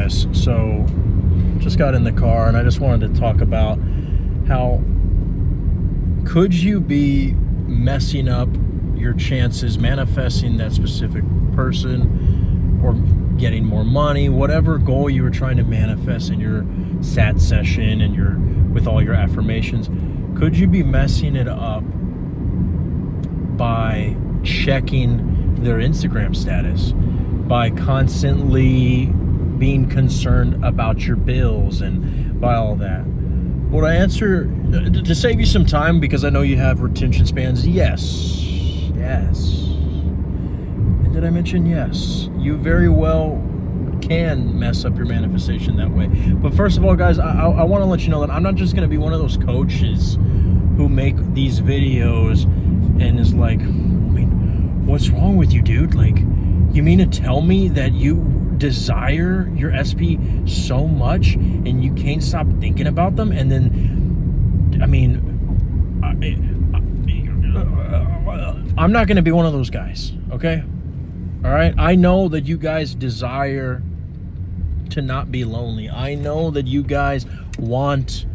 guys, so just got in the car and I just wanted to talk about how could you be messing up your chances manifesting that specific person or getting more money, whatever goal you were trying to manifest in your SAT session and with all your affirmations. Could you be messing it up by checking their Instagram status, by constantly being concerned about your bills and by all that? Would I answer, to save you some time, because I know you have retention spans, yes. And did I mention yes? You very well can mess up your manifestation that way. But first of all, guys, I want to let you know that I'm not just going to be one of those coaches who make these videos and is like, I mean, what's wrong with you, dude? Like, you mean to tell me that you desire your SP so much and you can't stop thinking about them? And then, I mean, I'm not going to be one of those guys, okay? All right? I know that you guys desire to not be lonely. I know that you guys want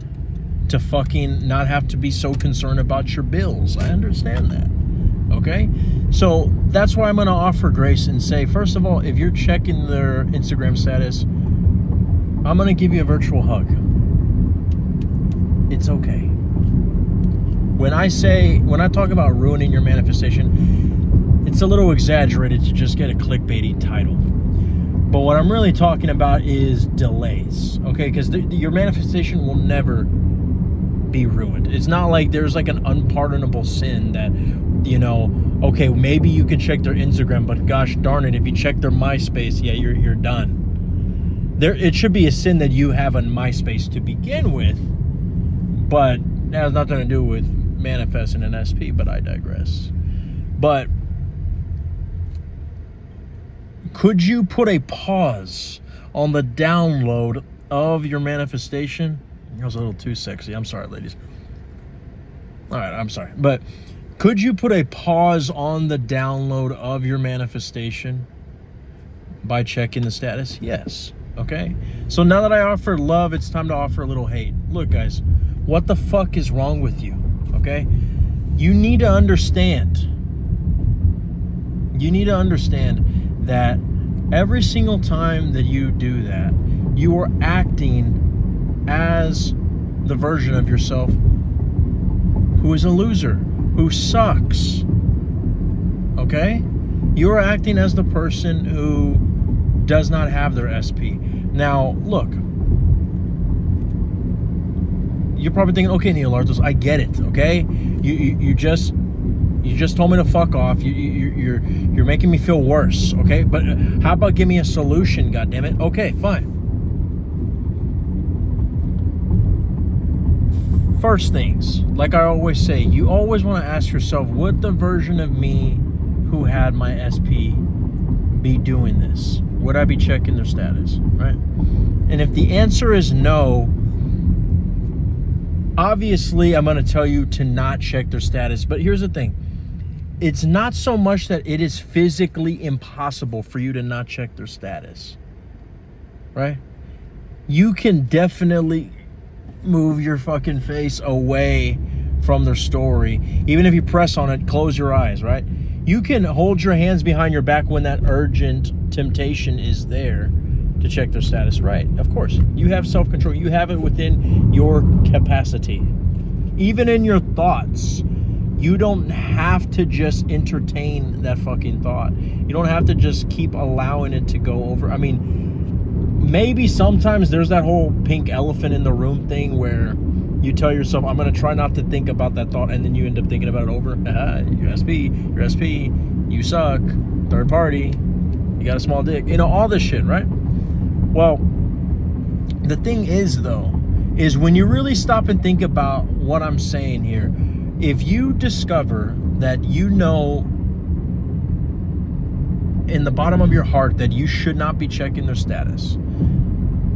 to fucking not have to be so concerned about your bills. I understand that, okay? So that's why I'm going to offer grace and say, first of all, if you're checking their Instagram status, I'm going to give you a virtual hug. It's okay. When I talk about ruining your manifestation, it's a little exaggerated to just get a clickbaity title. But what I'm really talking about is delays, okay? Because your manifestation will never be ruined. It's not like there's like an unpardonable sin that, you know, okay, maybe you can check their Instagram, but gosh darn it, if you check their MySpace, yeah, you're done. It should be a sin that you have on MySpace to begin with, but that has nothing to do with manifesting an SP, but I digress. But could you put a pause on the download of your manifestation? That was a little too sexy. I'm sorry, ladies. All right, I'm sorry. But could you put a pause on the download of your manifestation by checking the status? Yes. Okay. So now that I offered love, it's time to offer a little hate. Look, guys, what the fuck is wrong with you? Okay? You need to understand. You need to understand that every single time that you do that, you are acting as the version of yourself who is a loser, who sucks. Okay? You're acting as the person who does not have their SP. Now, look, you're probably thinking, okay, Neil Arthos, I get it, okay? You just told me to fuck off. You're making me feel worse, okay? But how about give me a solution, goddammit? Okay, fine. First things, like I always say, you always want to ask yourself, would the version of me who had my SP be doing this? Would I be checking their status, right? And if the answer is no, obviously I'm going to tell you to not check their status. But here's the thing. It's not so much that it is physically impossible for you to not check their status, right? You can definitely move your fucking face away from their story. Even if you press on it, close your eyes, right? You can hold your hands behind your back when that urgent temptation is there to check their status, right? Of course, you have self-control. You have it within your capacity. Even in your thoughts, you don't have to just entertain that fucking thought. You don't have to just keep allowing it to go over. I mean, maybe sometimes there's that whole pink elephant in the room thing where you tell yourself, I'm going to try not to think about that thought, and then you end up thinking about it over. Your SP, you suck, third party, you got a small dick, you know, all this shit, right? Well, the thing is, though, is when you really stop and think about what I'm saying here, if you discover that you know in the bottom of your heart that you should not be checking their status,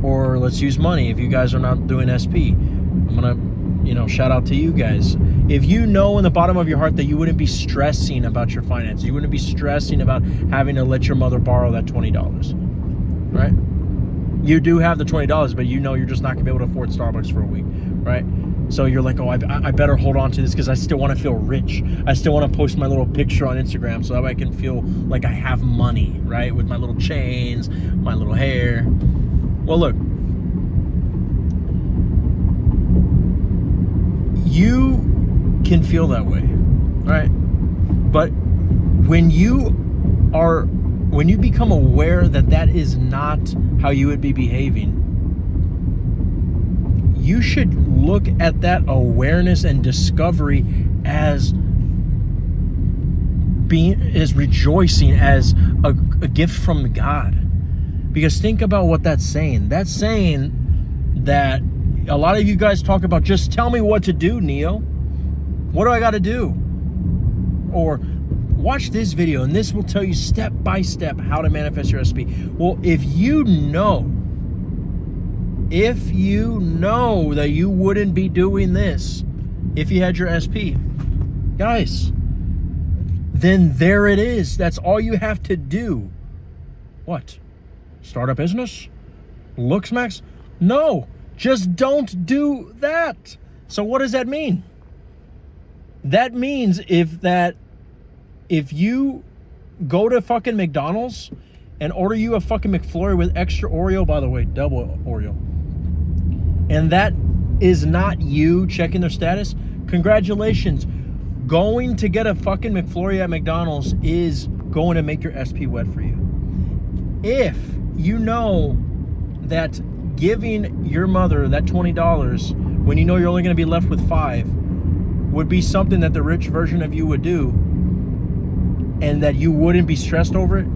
or let's use money, if you guys are not doing SP, I'm gonna, shout out to you guys. If you know in the bottom of your heart that you wouldn't be stressing about your finances, you wouldn't be stressing about having to let your mother borrow that $20, right? you do have the $20, but you know you're just not gonna be able to afford Starbucks for a week, right? So you're like, oh, I better hold on to this because I still want to feel rich. I still want to post my little picture on Instagram so that I can feel like I have money, right? With my little chains, my little hair. Well, look, you can feel that way, right? But when you become aware that that is not how you would be behaving, you should look at that awareness and discovery as rejoicing, as a gift from God. Because think about what that's saying. That's saying that a lot of you guys talk about, just tell me what to do, Neo. What do I got to do? Or watch this video and this will tell you step by step how to manifest your SP. Well, if you know that you wouldn't be doing this if you had your SP, guys, then there it is. That's all you have to do. What? Start a business? LooksMax? No, just don't do that. So what does that mean? That means if you go to fucking McDonald's and order you a fucking McFlurry with extra Oreo, by the way, double Oreo, and that is not you checking their status, congratulations. Going to get a fucking McFlurry at McDonald's is going to make your SP wet for you. If you know that giving your mother that $20 when you know you're only going to be left with $5 would be something that the rich version of you would do, and that you wouldn't be stressed over it,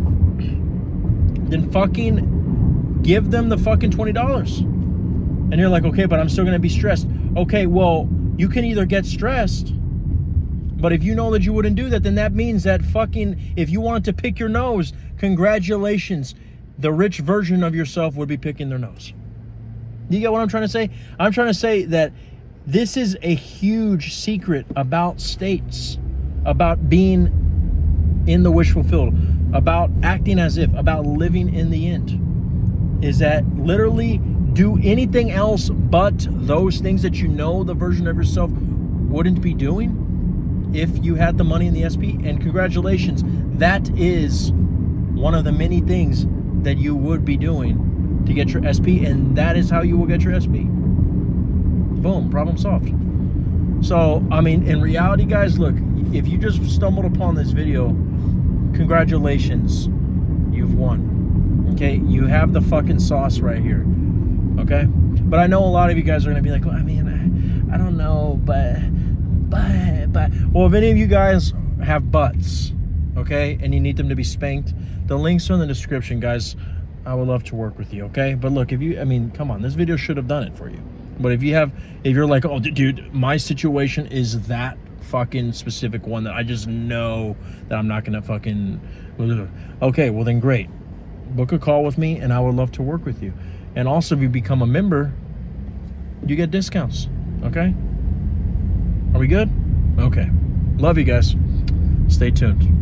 then fucking give them the fucking $20. And you're like, okay, but I'm still going to be stressed. Okay, well, you can either get stressed, but if you know that you wouldn't do that, then that means that fucking, if you wanted to pick your nose, congratulations, the rich version of yourself would be picking their nose. You get what I'm trying to say? I'm trying to say that this is a huge secret about states, about being in the wish fulfilled, about acting as if, about living in the end, is that literally do anything else but those things that you know the version of yourself wouldn't be doing if you had the money in the SP. And congratulations, that is one of the many things that you would be doing to get your SP, and that is how you will get your SP. Boom, problem solved. So, I mean, in reality, guys, look, if you just stumbled upon this video, congratulations, you've won. Okay, you have the fucking sauce right here. Okay, but I know a lot of you guys are gonna be like, well, I mean, I don't know, but well, if any of you guys have butts, okay, and you need them to be spanked, the links are in the description, guys. I would love to work with you. Okay, but look, if you, I mean, come on, this video should have done it for you. But if you're like, oh, dude, my situation is that fucking specific one that I just know that I'm not gonna fucking, okay, well then great, book a call with me and I would love to work with you. And also, if you become a member, you get discounts. Okay, are we good? Okay, love you guys, stay tuned.